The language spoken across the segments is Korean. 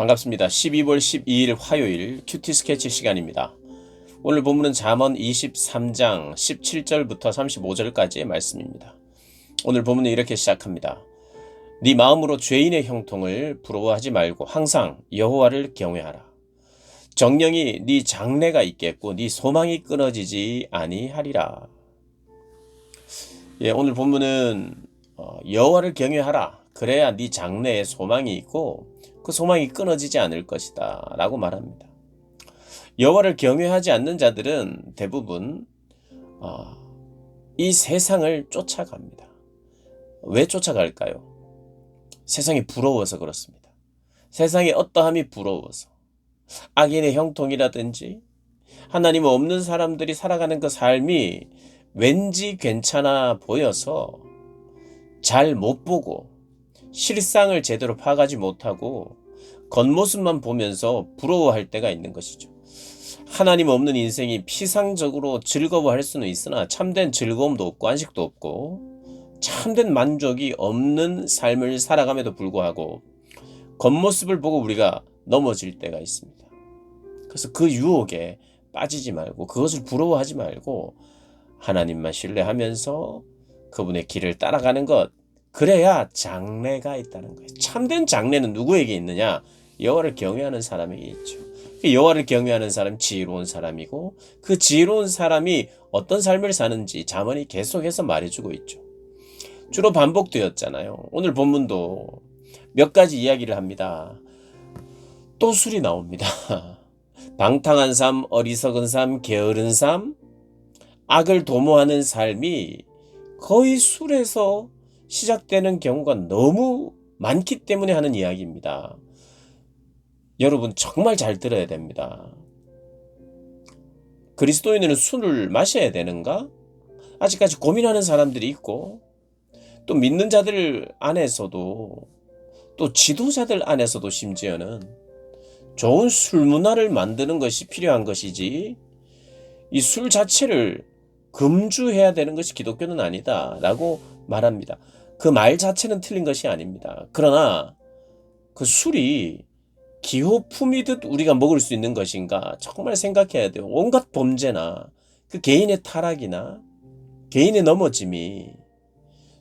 반갑습니다. 12월 12일 화요일 큐티 스케치 시간입니다. 오늘 본문은 잠언 23장 17절부터 35절까지의 말씀입니다. 오늘 본문은 이렇게 시작합니다. 네 마음으로 죄인의 형통을 부러워하지 말고 항상 여호와를 경외하라. 정령이 네 장래가 있겠고 네 소망이 끊어지지 아니하리라. 오늘 본문은 여호와를 경외하라. 그래야 네 장래에 소망이 있고 그 소망이 끊어지지 않을 것이다 라고 말합니다. 여호와를 경외하지 않는 자들은 대부분 이 세상을 쫓아갑니다. 왜 쫓아갈까요? 세상이 부러워서 그렇습니다. 세상의 어떠함이 부러워서, 악인의 형통이라든지 하나님 없는 사람들이 살아가는 그 삶이 왠지 괜찮아 보여서 잘 못 보고 실상을 제대로 파악하지 못하고 겉모습만 보면서 부러워할 때가 있는 것이죠. 하나님 없는 인생이 피상적으로 즐거워할 수는 있으나 참된 즐거움도 없고 안식도 없고 참된 만족이 없는 삶을 살아감에도 불구하고 겉모습을 보고 우리가 넘어질 때가 있습니다. 그래서 그 유혹에 빠지지 말고 그것을 부러워하지 말고 하나님만 신뢰하면서 그분의 길을 따라가는 것, 그래야 장래가 있다는 거예요. 참된 장래는 누구에게 있느냐? 여호와를 경외하는 사람에게 있죠. 여호와를 경외하는 사람은 지혜로운 사람이고 그 지혜로운 사람이 어떤 삶을 사는지 잠언이 계속해서 말해주고 있죠. 주로 반복되었잖아요. 오늘 본문도 몇 가지 이야기를 합니다. 또 술이 나옵니다. 방탕한 삶, 어리석은 삶, 게으른 삶, 악을 도모하는 삶이 거의 술에서 시작되는 경우가 너무 많기 때문에 하는 이야기입니다. 여러분 정말 잘 들어야 됩니다. 그리스도인은 술을 마셔야 되는가? 아직까지 고민하는 사람들이 있고 또 믿는 자들 안에서도 또 지도자들 안에서도 심지어는 좋은 술 문화를 만드는 것이 필요한 것이지 이 술 자체를 금주해야 되는 것이 기독교는 아니다 라고 말합니다. 그 말 자체는 틀린 것이 아닙니다. 그러나 그 술이 기호품이듯 우리가 먹을 수 있는 것인가 정말 생각해야 돼요. 온갖 범죄나 그 개인의 타락이나 개인의 넘어짐이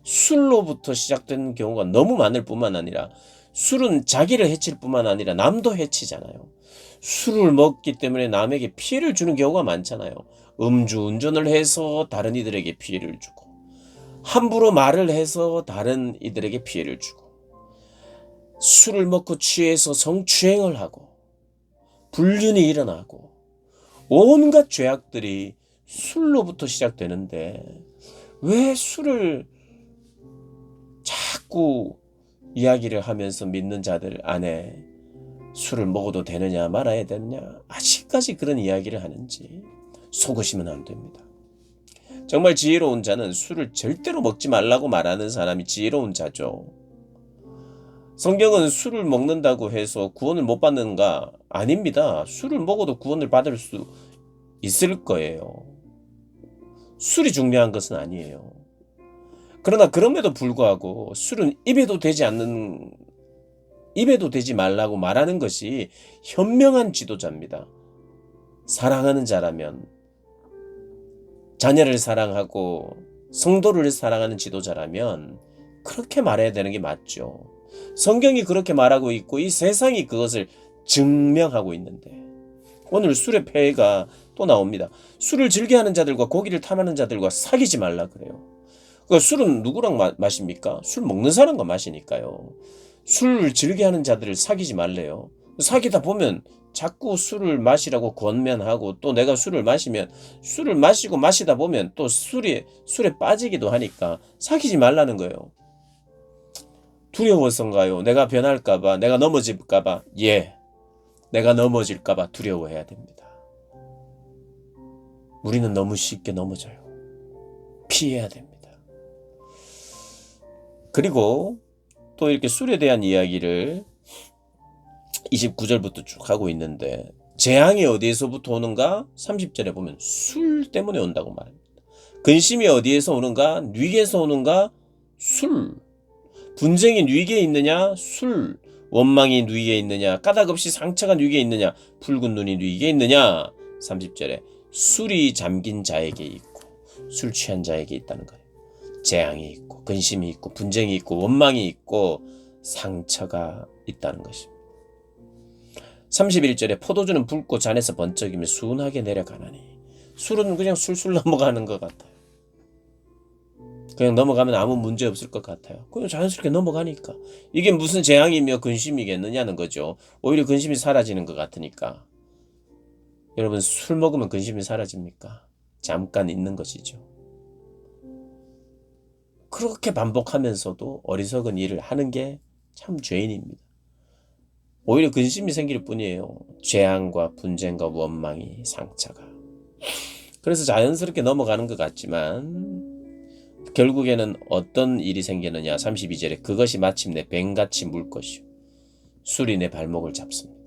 술로부터 시작되는 경우가 너무 많을 뿐만 아니라 술은 자기를 해칠 뿐만 아니라 남도 해치잖아요. 술을 먹기 때문에 남에게 피해를 주는 경우가 많잖아요. 음주운전을 해서 다른 이들에게 피해를 주고 함부로 말을 해서 다른 이들에게 피해를 주고 술을 먹고 취해서 성추행을 하고 불륜이 일어나고 온갖 죄악들이 술로부터 시작되는데 왜 술을 자꾸 이야기를 하면서 믿는 자들 안에 술을 먹어도 되느냐 말아야 되느냐 아직까지 그런 이야기를 하는지 속으시면 안 됩니다. 정말 지혜로운 자는 술을 절대로 먹지 말라고 말하는 사람이 지혜로운 자죠. 성경은 술을 먹는다고 해서 구원을 못 받는가? 아닙니다. 술을 먹어도 구원을 받을 수 있을 거예요. 술이 중요한 것은 아니에요. 그러나 그럼에도 불구하고 술은 입에도 되지 말라고 말하는 것이 현명한 지도자입니다. 사랑하는 자라면 자녀를 사랑하고 성도를 사랑하는 지도자라면 그렇게 말해야 되는 게 맞죠. 성경이 그렇게 말하고 있고 이 세상이 그것을 증명하고 있는데 오늘 술의 폐해가 또 나옵니다. 술을 즐겨하는 자들과 고기를 탐하는 자들과 사귀지 말라 그래요. 그러니까 술은 누구랑 마십니까? 술 먹는 사람과 마시니까요. 술을 즐겨하는 자들을 사귀지 말래요. 사귀다 보면 자꾸 술을 마시라고 권면하고 또 내가 술을 마시면 술을 마시고 마시다 보면 또 술에 빠지기도 하니까 사귀지 말라는 거예요. 두려워서인가요? 내가 변할까봐, 내가 넘어질까봐? 예, 내가 넘어질까봐 두려워해야 됩니다. 우리는 너무 쉽게 넘어져요. 피해야 됩니다. 그리고 또 이렇게 술에 대한 이야기를 29절부터 쭉 하고 있는데 재앙이 어디에서부터 오는가? 30절에 보면 술 때문에 온다고 말합니다. 근심이 어디에서 오는가? 뉘게에서 오는가? 술. 분쟁이 뉘게 있느냐? 술. 원망이 누이에 있느냐? 까닭없이 상처가 누이에 있느냐? 붉은 눈이 누이에 있느냐? 30절에 술이 잠긴 자에게 있고 술 취한 자에게 있다는 거예요. 재앙이 있고 근심이 있고 분쟁이 있고 원망이 있고 상처가 있다는 것입니다. 31절에 포도주는 붉고 잔에서 번쩍이며 순하게 내려가나니 술은 그냥 술술 넘어가는 것 같아요. 그냥 넘어가면 아무 문제 없을 것 같아요. 그냥 자연스럽게 넘어가니까. 이게 무슨 재앙이며 근심이겠느냐는 거죠. 오히려 근심이 사라지는 것 같으니까. 여러분 술 먹으면 근심이 사라집니까? 잠깐 있는 것이죠. 그렇게 반복하면서도 어리석은 일을 하는 게 참 죄인입니다. 오히려 근심이 생길 뿐이에요. 재앙과 분쟁과 원망이 상처가. 그래서 자연스럽게 넘어가는 것 같지만 결국에는 어떤 일이 생기느냐. 32절에 그것이 마침내 뱀같이 물 것이요 술이 내 발목을 잡습니다.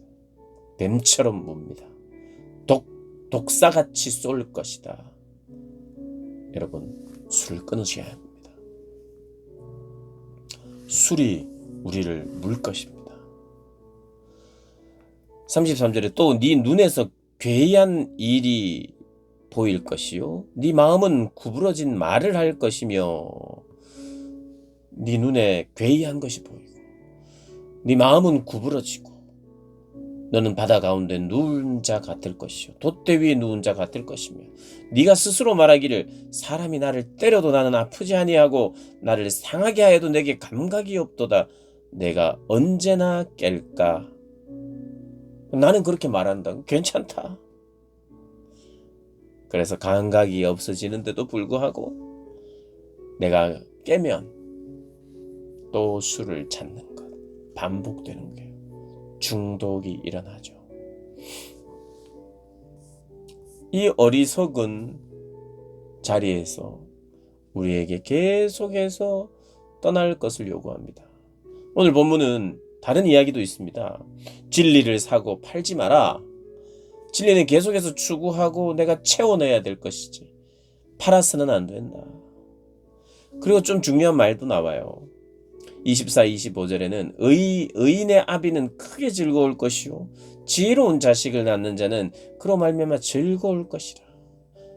뱀처럼 뭅니다. 독사같이 쏠 것이다. 여러분 술을 끊으셔야 합니다. 술이 우리를 물 것입니다. 33절에 또 네 눈에서 괴이한 일이 보일 것이요 네 마음은 구부러진 말을 할 것이며 네 눈에 괴이한 것이 보이고 네 마음은 구부러지고 너는 바다 가운데 누운 자 같을 것이요 돛대 위에 누운 자 같을 것이며 네가 스스로 말하기를 사람이 나를 때려도 나는 아프지 아니하고 나를 상하게 하여도 내게 감각이 없도다. 내가 언제나 깰까? 나는 그렇게 말한다. 괜찮다. 그래서 감각이 없어지는데도 불구하고 내가 깨면 또 술을 찾는 것. 반복되는 거예요. 중독이 일어나죠. 이 어리석은 자리에서 우리에게 계속해서 떠날 것을 요구합니다. 오늘 본문은 다른 이야기도 있습니다. 진리를 사고 팔지 마라. 진리는 계속해서 추구하고 내가 채워내야 될 것이지 팔아서는 안 된다. 그리고 좀 중요한 말도 나와요. 24, 25절에는 의인의 아비는 크게 즐거울 것이요 지혜로운 자식을 낳는 자는 그로 말미암아 즐거울 것이라.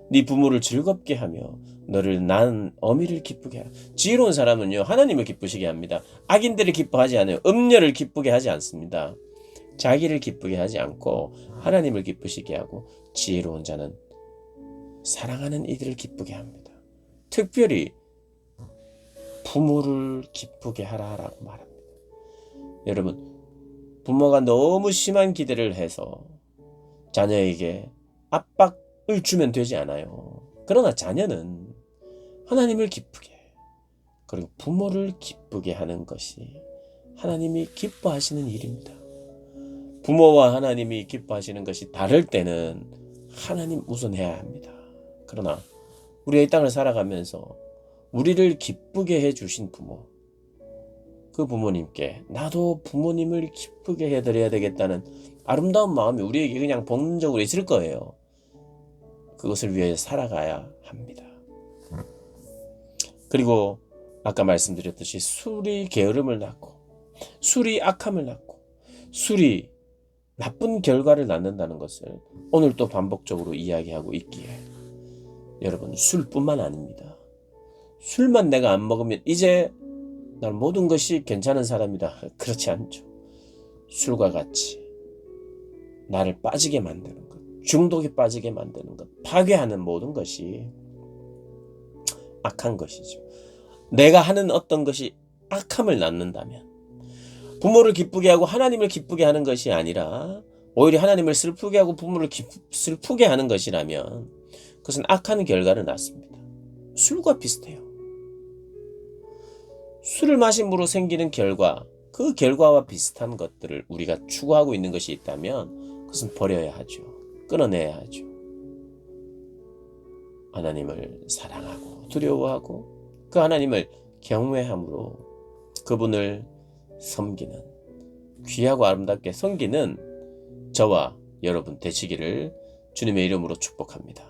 네 부모를 즐겁게 하며 너를 낳은 어미를 기쁘게 하라. 지혜로운 사람은요 하나님을 기쁘시게 합니다. 악인들을 기뻐하지 않아요. 음녀를 기쁘게 하지 않습니다. 자기를 기쁘게 하지 않고 하나님을 기쁘시게 하고 지혜로운 자는 사랑하는 이들을 기쁘게 합니다. 특별히 부모를 기쁘게 하라라고 말합니다. 여러분 부모가 너무 심한 기대를 해서 자녀에게 압박을 주면 되지 않아요. 그러나 자녀는 하나님을 기쁘게 그리고 부모를 기쁘게 하는 것이 하나님이 기뻐하시는 일입니다. 부모와 하나님이 기뻐하시는 것이 다를 때는 하나님 우선해야 합니다. 그러나 우리가 이 땅을 살아가면서 우리를 기쁘게 해주신 부모, 그 부모님께 나도 부모님을 기쁘게 해드려야 되겠다는 아름다운 마음이 우리에게 그냥 본능적으로 있을 거예요. 그것을 위해 살아가야 합니다. 그리고 아까 말씀드렸듯이 술이 게으름을 낳고 술이 악함을 낳고 술이 나쁜 결과를 낳는다는 것을 오늘 또 반복적으로 이야기하고 있기에 여러분 술뿐만 아닙니다. 술만 내가 안 먹으면 이제 난 모든 것이 괜찮은 사람이다. 그렇지 않죠. 술과 같이 나를 빠지게 만드는 것, 중독에 빠지게 만드는 것, 파괴하는 모든 것이 악한 것이죠. 내가 하는 어떤 것이 악함을 낳는다면 부모를 기쁘게 하고 하나님을 기쁘게 하는 것이 아니라 오히려 하나님을 슬프게 하고 부모를 슬프게 하는 것이라면 그것은 악한 결과를 낳습니다. 술과 비슷해요. 술을 마심으로 생기는 결과, 그 결과와 비슷한 것들을 우리가 추구하고 있는 것이 있다면 그것은 버려야 하죠. 끊어내야 하죠. 하나님을 사랑하고 두려워하고 그 하나님을 경외함으로 그분을 섬기는, 귀하고 아름답게 섬기는 저와 여러분 되시기를 주님의 이름으로 축복합니다.